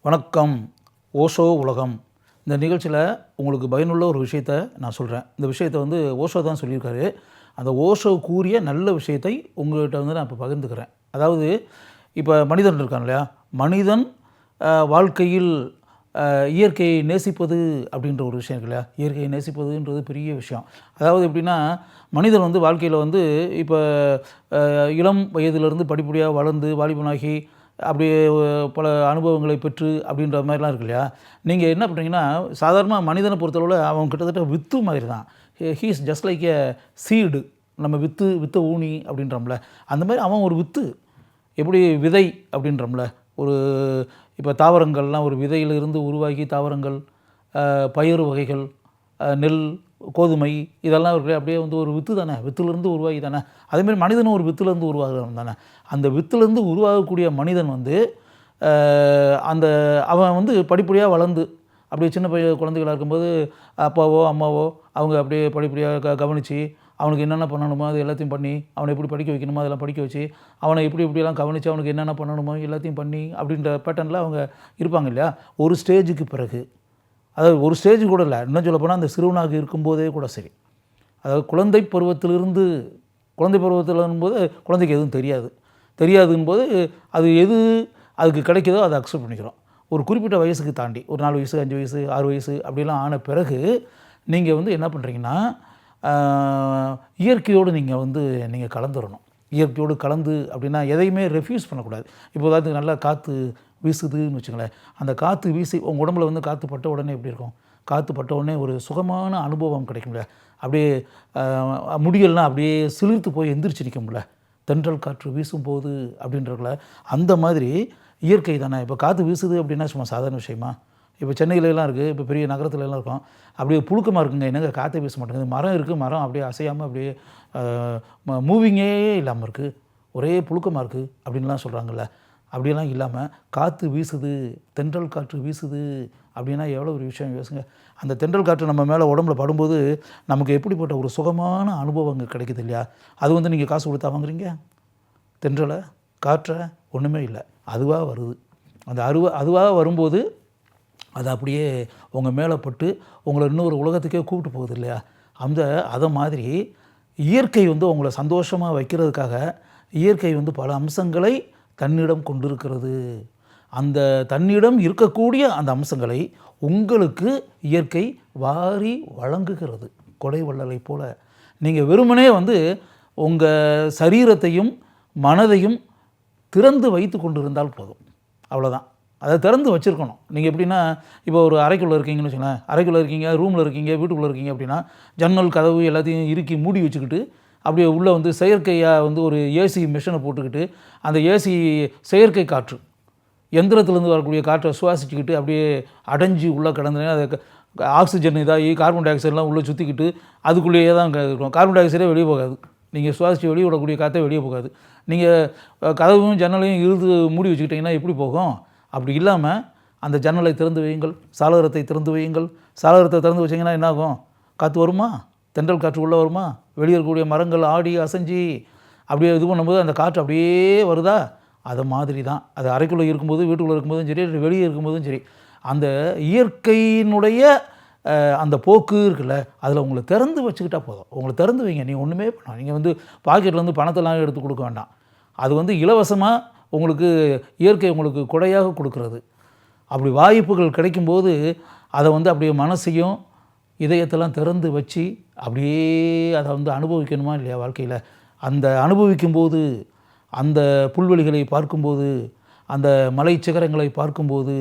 வணக்கம். ஓஷோ உலகம். இந்த நிகழ்ச்சியில் உங்களுக்கு பயனுள்ள ஒரு விஷயத்தை நான் சொல்கிறேன். இந்த விஷயத்தை ஓஷோ தான் சொல்லியிருக்காரு. அந்த ஓஷோ கூறிய நல்ல விஷயத்தை உங்கள்கிட்ட நான் இப்போ பகிர்ந்துக்கிறேன். அதாவது இப்போ மனிதன் இருக்கான் இல்லையா, மனிதன் வாழ்க்கையில் இயற்கையை நேசிப்பது அப்படின்ற ஒரு விஷயம் இருக்கு இல்லையா. இயற்கையை நேசிப்பதுன்றது பெரிய விஷயம். அதாவது எப்படின்னா, மனிதன் வாழ்க்கையில் இப்போ இளம் வயதிலிருந்து படிப்படியாக வளர்ந்து வாலிபனாகி அப்படியே பல அனுபவங்களை பெற்று அப்படின்ற மாதிரிலாம் இருக்கு இல்லையா. நீங்கள் என்ன பண்ணுறீங்கன்னா, சாதாரண மனிதனை பொறுத்தளவில் அவன் கிட்டத்தட்ட வித்து மாதிரி தான். He is just like a seed. நம்ம வித்தை ஊனி அப்படின்றோம்ல, அந்த மாதிரி அவன் ஒரு வித்து. எப்படி விதை அப்படின்றோம்ல, ஒரு இப்போ தாவரங்கள்லாம் ஒரு விதையிலிருந்து உருவாகி தாவரங்கள், பயிறு வகைகள், நெல், கோதுமை இதெல்லாம் இருக்கு. அப்படியே ஒரு வித்து தானே, வித்துலேருந்து உருவாகி தானே. அதேமாதிரி மனிதனும் ஒரு வித்துலேருந்து உருவாகிறவன் தானே. அந்த வித்துலேருந்து உருவாகக்கூடிய மனிதன் அந்த அவன் படிப்படியாக வளர்ந்து அப்படியே சின்ன குழந்தைகளாக இருக்கும்போது அப்பாவோ அம்மாவோ அவங்க அப்படியே படிப்படியாக கவனித்து அவனுக்கு என்னென்ன பண்ணணுமோ அது எல்லாத்தையும் பண்ணி, அவனை எப்படி படிக்க வைக்கணுமோ அதெல்லாம் படிக்க வச்சு, அவனை இப்படிலாம் கவனித்து அவனுக்கு என்னென்ன பண்ணணுமோ எல்லாத்தையும் பண்ணி அப்படின்ற பேட்டர்னில் அவங்க இருப்பாங்க இல்லையா. ஒரு ஸ்டேஜுக்கு பிறகு, அதாவது ஒரு ஸ்டேஜ் கூட இல்லை, இன்னும் சொல்ல போனால் அந்த சிறுவனாக இருக்கும்போதே கூட சரி, அதாவது குழந்தை பருவத்திலிருந்து போது குழந்தைக்கு எதுவும் தெரியாதுங்கும்போது அது அதுக்கு கிடைக்குதோ அதை அக்செப்ட் பண்ணிக்கிறோம். ஒரு குறிப்பிட்ட வயசுக்கு தாண்டி ஒரு 4 வயசு 5 வயசு 6 வயசு அப்படிலாம் ஆன பிறகு நீங்கள் என்ன பண்ணுறீங்கன்னா, இயற்கையோடு நீங்கள் கலந்துடணும். இயற்கையோடு கலந்து அப்படின்னா எதையுமே ரெஃப்யூஸ் பண்ணக்கூடாது. இப்போ அதாவது நல்லா காற்று வீசுதுன்னு வச்சுங்களேன், அந்த காற்று வீசி உங்கள் உடம்புல காற்று பட்ட உடனே எப்படி இருக்கும், காற்று பட்ட உடனே ஒரு சுகமான அனுபவம் கிடைக்கும்ல. அப்படியே முடியெல்லாம் அப்படியே சிலிர்த்து போய் எந்திரிச்சு நிற்கும்ல, தென்றல் காற்று வீசும்போது அப்படின்றதுல. அந்த மாதிரி இயற்கை தானே. இப்போ காற்று வீசுது அப்படின்னா சும்மா சாதாரண விஷயமா? இப்போ சென்னையிலலாம் இருக்குது, இப்போ பெரிய நகரத்துலலாம் இருக்கும், அப்படியே புழுக்கமாக இருக்குங்க, என்னங்க காற்றை வீச மாட்டேங்குது. மரம் இருக்குது, மரம் அப்படியே அசையாமல் அப்படியே மூவிங்கே இல்லாமல் இருக்குது, ஒரே புழுக்கமாக இருக்குது அப்படின்லாம் சொல்கிறாங்கல்ல. அப்படியெல்லாம் இல்லாமல் காற்று வீசுது, தென்றல் காற்று வீசுது அப்படின்னா எவ்வளோ ஒரு விஷயம் யோசிங்க. அந்த தென்றல் காற்று நம்ம மேலே உடம்புல படும்போது நமக்கு எப்படிப்பட்ட ஒரு சுகமான அனுபவங்கள் கிடைக்குது இல்லையா. அது நீங்கள் காசு கொடுத்தா வாங்குறீங்க? தென்றலை, காற்றை ஒன்றுமே இல்லை, அதுவாக வருது. அந்த அதுவாக வரும்போது அது அப்படியே உங்கள் மேலே பட்டு உங்களை இன்னொரு உலகத்துக்கே கூப்பிட்டு போகுது இல்லையா. அதை மாதிரி இயற்கை உங்களை சந்தோஷமாக வைக்கிறதுக்காக இயற்கை பல அம்சங்களை தன்னிடம் கொண்டிருக்கிறது. அந்த தன்னிடம் இருக்கக்கூடிய அந்த அம்சங்களை உங்களுக்கு இயற்கை வாரி வழங்குகிறது, கொடை வள்ளலை போல. நீங்கள் வெறுமனே உங்கள் சரீரத்தையும் மனதையும் திறந்து வைத்து கொண்டு இருந்தால் போதும், அவ்வளோதான். அதை திறந்து வச்சுருக்கணும். நீங்கள் எப்படின்னா, இப்போ ஒரு அறைக்குள்ளே இருக்கீங்கன்னு வச்சுக்கோங்களேன், அறைக்குள்ளே இருக்கீங்க, ரூமில் இருக்கீங்க, வீட்டுக்குள்ளே இருக்கீங்க அப்படின்னா ஜன்னல் கதவு எல்லாத்தையும் இறுக்கி மூடி வச்சுக்கிட்டு அப்படியே உள்ளே செயற்கையாக ஒரு ஏசி மிஷினை போட்டுக்கிட்டு அந்த ஏசி செயற்கை காற்று எந்திரத்துலேருந்து வரக்கூடிய காற்றை சுவாசிச்சுக்கிட்டு அப்படியே அடைஞ்சி உள்ளே கிடந்துனே அதை ஆக்சிஜன் இதாகி கார்பன் டை ஆக்சைடெலாம் உள்ளே சுற்றிக்கிட்டு அதுக்குள்ளேயே தான் இருக்கும். கார்பன் டை ஆக்சைடே வெளியே போகாது, நீங்கள் சுவாசித்து வெளியே விடக்கூடிய காற்றே வெளியே போகாது. நீங்கள் கதவும் ஜன்னலையும் இழுத்து மூடி வச்சுக்கிட்டிங்கன்னா எப்படி போகும்? அப்படி இல்லாமல் அந்த ஜன்னலை திறந்து வையுங்கள், சாளரத்தை திறந்து வையுங்கள். சாளரத்தை திறந்து வச்சிங்கன்னா என்னாகும்? காற்று வருமா? தென்றல் காற்று உள்ளே வருமா? வெளியே இருக்கக்கூடிய மரங்கள் ஆடி அசைஞ்சி அப்படியே இது பண்ணும்போது அந்த காற்று அப்படியே வருதா? அது மாதிரி தான் அது அறைக்குள்ளே இருக்கும்போது, வீட்டுக்குள்ளே இருக்கும்போதும் சரி, வெளியே இருக்கும்போதும் சரி, அந்த இயற்கையினுடைய அந்த போக்கு இருக்குல்ல, அதில் உங்களை திறந்து வச்சுக்கிட்டா போதும். உங்களை திறந்து வைங்க, நீங்கள் ஒன்றுமே பண்ணலாம். நீங்கள் பாக்கெட்டில் பணத்தெல்லாம் எடுத்து கொடுக்க வேண்டாம். அது இலவசமாக உங்களுக்கு இயற்கை உங்களுக்கு கொடையாக கொடுக்கறது. அப்படி வாய்ப்புகள் கிடைக்கும்போது அதை அப்படியே மனசையும் இதயத்தெல்லாம் திறந்து வச்சு அப்படியே அதை அனுபவிக்கணுமா இல்லையா வாழ்க்கையில். அந்த அனுபவிக்கும்போது, அந்த புல்வெளிகளை பார்க்கும்போது, அந்த மலை சிகரங்களை பார்க்கும்போது,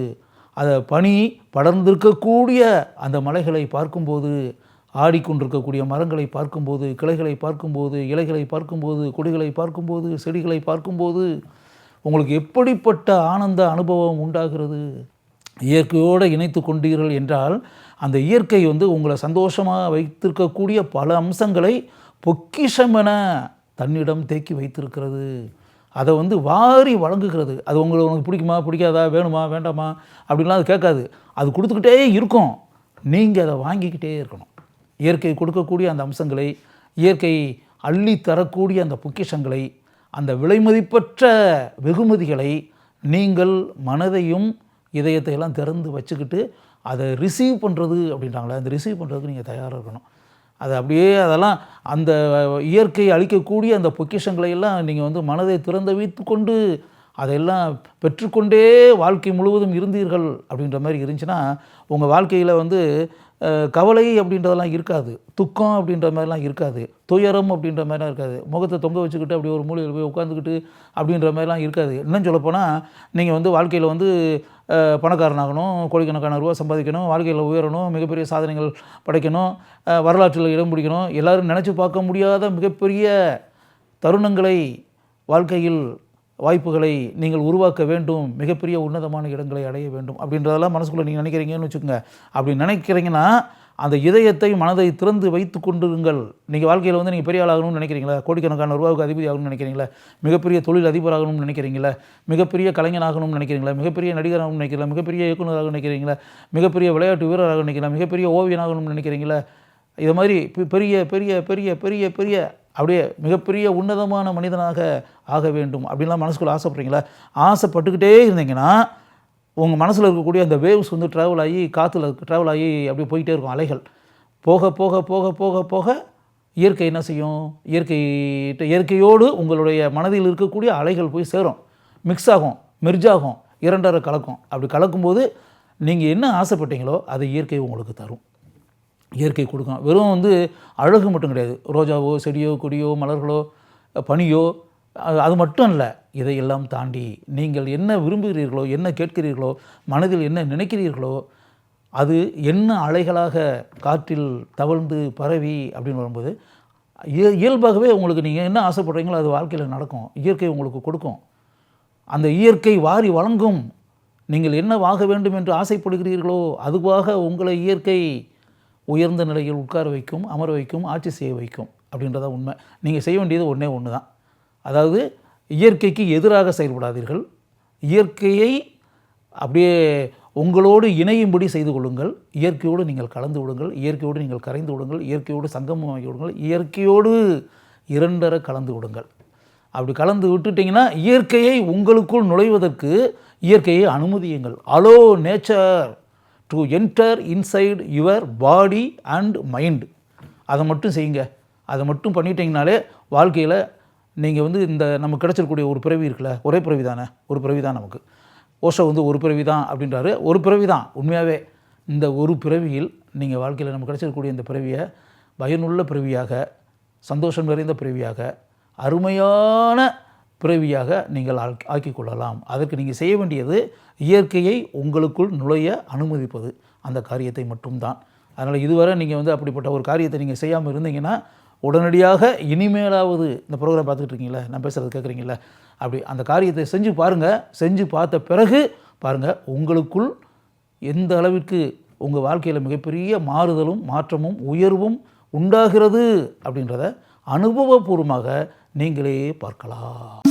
அதை பனி படர்ந்திருக்கக்கூடிய அந்த மலைகளை பார்க்கும்போது, ஆடிக்கொண்டிருக்கக்கூடிய மரங்களை பார்க்கும்போது, கிளைகளை பார்க்கும்போது, இலைகளை பார்க்கும்போது, கொடிகளை பார்க்கும்போது, செடிகளை பார்க்கும்போது உங்களுக்கு எப்படிப்பட்ட ஆனந்த அனுபவம் உண்டாகிறது. இயற்கையோடு இணைத்து கொண்டீர்கள் என்றால் அந்த இயற்கை உங்களை சந்தோஷமாக வைத்திருக்கக்கூடிய பல அம்சங்களை பொக்கிஷமென தன்னிடம் தேக்கி வைத்திருக்கிறது. அதை வாரி வழங்குகிறது. அது உங்களுக்கு பிடிக்குமா பிடிக்காதா, வேணுமா வேண்டாமா அப்படின்லாம் அது கேட்காது. அது கொடுத்துக்கிட்டே இருக்கும், நீங்கள் அதை வாங்கிக்கிட்டே இருக்கணும். இயற்கை கொடுக்கக்கூடிய அந்த அம்சங்களை, இயற்கை அள்ளி தரக்கூடிய அந்த பொக்கிஷங்களை, அந்த விலைமதிப்பற்ற வெகுமதிகளை நீங்கள் மனதையும் இதயத்தை எல்லாம் திறந்து வச்சுக்கிட்டு அதை ரிசீவ் பண்ணுறது அப்படின்றாங்களே, அந்த ரிசீவ் பண்ணுறதுக்கு நீங்கள் தயாராக இருக்கணும். அது அப்படியே அதெல்லாம் அந்த இயற்கை அளிக்கக்கூடிய அந்த பொக்கிஷங்களை எல்லாம் நீங்கள் வந்து மனதை திறந்து வைத்து கொண்டு அதையெல்லாம் பெற்றுக்கொண்டே வாழ்க்கை முழுவதும் இருந்தீர்கள் அப்படின்ற மாதிரி இருந்துச்சுன்னா, உங்கள் வாழ்க்கையில் வந்து கவலை அப்படின்றதெல்லாம் இருக்காது, துக்கம் அப்படின்ற மாதிரிலாம் இருக்காது, துயரம் அப்படின்ற மாதிரிலாம் இருக்காது, முகத்தை தொங்க வச்சுக்கிட்டு அப்படி ஒரு மூலையில் போய் உட்காந்துக்கிட்டு அப்படின்ற மாதிரிலாம் இருக்காது. இன்னும் சொல்லப்போனால் நீங்கள் வந்து வாழ்க்கையில் வந்து பணக்காரனாகணும், கோடிக்கணக்கான ரூபா சம்பாதிக்கணும், வாழ்க்கையில் உயரணும், மிகப்பெரிய சாதனைகள் படைக்கணும், வரலாற்றில் இடம் பிடிக்கணும், எல்லோரும் நினச்சி பார்க்க முடியாத மிகப்பெரிய தருணங்களை வாழ்க்கையில் வாய்ப்புகளை நீங்கள் உருவாக்க வேண்டும், மிகப்பெரிய உன்னதமான இடங்களை அடைய வேண்டும் அப்படின்றதெல்லாம் மனசுக்குள்ளே நீங்கள் நினைக்கிறீங்கன்னு வச்சுக்கோங்க. அப்படி நினைக்கிறீங்கன்னா அந்த இதயத்தை மனதை திறந்து வைத்து கொண்டிருங்கள். நீங்கள் வாழ்க்கையில் வந்து நீங்கள் பெரிய ஆளாகணும்னு நினைக்கிறீங்களா, கோடிக்கணக்கான ரூபாவுக்கு அதிபதி ஆகணும்னு நினைக்கிறீங்களா, மிகப்பெரிய தொழில் அதிபராகணும்னு நினைக்கிறீங்களா, மிகப்பெரிய கலைஞனாகணும்னு நினைக்கிறீங்களா, மிகப்பெரிய நடிகராகணும்னு நினைக்கிறீங்களா, மிகப்பெரிய இயக்குநராக நினைக்கிறீங்களா, மிகப்பெரிய விளையாட்டு வீரராக நினைக்கிறீங்களா, மிகப்பெரிய ஓவியனாகணும்னு நினைக்கிறீங்களா, இது மாதிரி பெரிய பெரிய பெரிய பெரிய பெரிய அப்படியே மிகப்பெரிய உன்னதமான மனிதனாக ஆக வேண்டும் அப்படின்லாம் மனசுக்குள்ளே ஆசைப்படுறீங்களா? ஆசைப்பட்டுக்கிட்டே இருந்தீங்கன்னா உங்கள் மனசில் இருக்கக்கூடிய அந்த வேவ்ஸ் வந்து ட்ராவல் ஆகி காற்றுல ட்ராவல் ஆகி அப்படியே போயிட்டே இருக்கும். அலைகள் போக போக போக போக போக இயற்கை என்ன செய்யும், இயற்கையோடு உங்களுடைய மனதில் இருக்கக்கூடிய அலைகள் போய் சேரும், மிக்ஸ் ஆகும், மெர்ஜ் ஆகும், இரண்டரை கலக்கும். அப்படி கலக்கும்போது நீங்கள் என்ன ஆசைப்பட்டீங்களோ அதை இயற்கை உங்களுக்கு தரும், இயற்கை கொடுக்கும். வெறும் வந்து அழகு மட்டும் கிடையாது, ரோஜாவோ செடியோ கொடியோ மலர்களோ பனியோ அது மட்டும் இல்லை. இதையெல்லாம் தாண்டி நீங்கள் என்ன விரும்புகிறீர்களோ, என்ன கேட்கிறீர்களோ, மனதில் என்ன நினைக்கிறீர்களோ அது என்ன அலைகளாக காற்றில் தவழ்ந்து பரவி அப்படின்னு வரும்போது இயல்பாகவே உங்களுக்கு நீங்கள் என்ன ஆசைப்படுறீங்களோ அது வாழ்க்கையில் நடக்கும், இயற்கை உங்களுக்கு கொடுக்கும், அந்த இயற்கை வாரி வழங்கும். நீங்கள் என்னவாக வேண்டும் என்று ஆசைப்படுகிறீர்களோ அதுவாக உங்களை இயற்கை உயர்ந்த நிலையில் உட்கார வைக்கும், அமர வைக்கும், ஆட்சி செய்ய வைக்கும் அப்படின்றத உண்மை. நீங்கள் செய்ய வேண்டியது ஒன்று தான், அதாவது இயற்கைக்கு எதிராக செயல்படாதீர்கள், இயற்கையை அப்படியே உங்களோடு இணையும்படி செய்து கொள்ளுங்கள், இயற்கையோடு நீங்கள் கலந்து விடுங்கள், இயற்கையோடு நீங்கள் கரைந்து விடுங்கள், இயற்கையோடு சங்கமமாகி விடுங்கள், இயற்கையோடு இரண்டரை கலந்து விடுங்கள். அப்படி கலந்து விட்டுட்டிங்கன்னா இயற்கையை உங்களுக்குள் நுழைவதற்கு இயற்கையை அனுமதியுங்கள். Allow nature to enter inside your body and mind. அதை மட்டும் செய்யுங்க. அதை மட்டும் பண்ணிட்டீங்கனாலே வாழ்க்கையில் நீங்கள் வந்து இந்த நமக்கு கிடச்சிருக்கக்கூடிய ஒரு பிறவி இருக்குல்ல, ஒரே பிறவி தானே, ஒரு பிறவி தான் நமக்கு. ஓஷோ வந்து ஒரு பிறவி தான் அப்படின்றாரு, ஒரு பிறவி தான் உண்மையாகவே. இந்த ஒரு பிறவியில் நீங்கள் வாழ்க்கையில் நமக்கு கிடச்சிருக்கக்கூடிய இந்த பிறவியை பயனுள்ள பிறவியாக, சந்தோஷம் நிறைந்த பிறவியாக, அருமையான பிறவியாக நீங்கள் ஆக்கிக் கொள்ளலாம். அதற்கு நீங்கள் செய்ய வேண்டியது இயற்கையை உங்களுக்குள் நுழைய அனுமதிப்பது, அந்த காரியத்தை மட்டும்தான். அதனால் இதுவரை நீங்கள் வந்து அப்படிப்பட்ட ஒரு காரியத்தை நீங்கள் செய்யாமல் இருந்தீங்கன்னா உடனடியாக இனிமேலாவது இந்த ப்ரோக்ராம் பார்த்துக்கிட்டு இருக்கீங்களா, நான் பேசுகிறது கேட்குறீங்களா, அப்படி அந்த காரியத்தை செஞ்சு பாருங்கள். செஞ்சு பார்த்த பிறகு பாருங்கள் உங்களுக்குள் எந்த அளவிற்கு உங்கள் வாழ்க்கையில் மிகப்பெரிய மாறுதலும் மாற்றமும் உயர்வும் உண்டாகிறது அப்படின்றத அனுபவபூர்வமாக நீங்களே பார்க்கலாம்.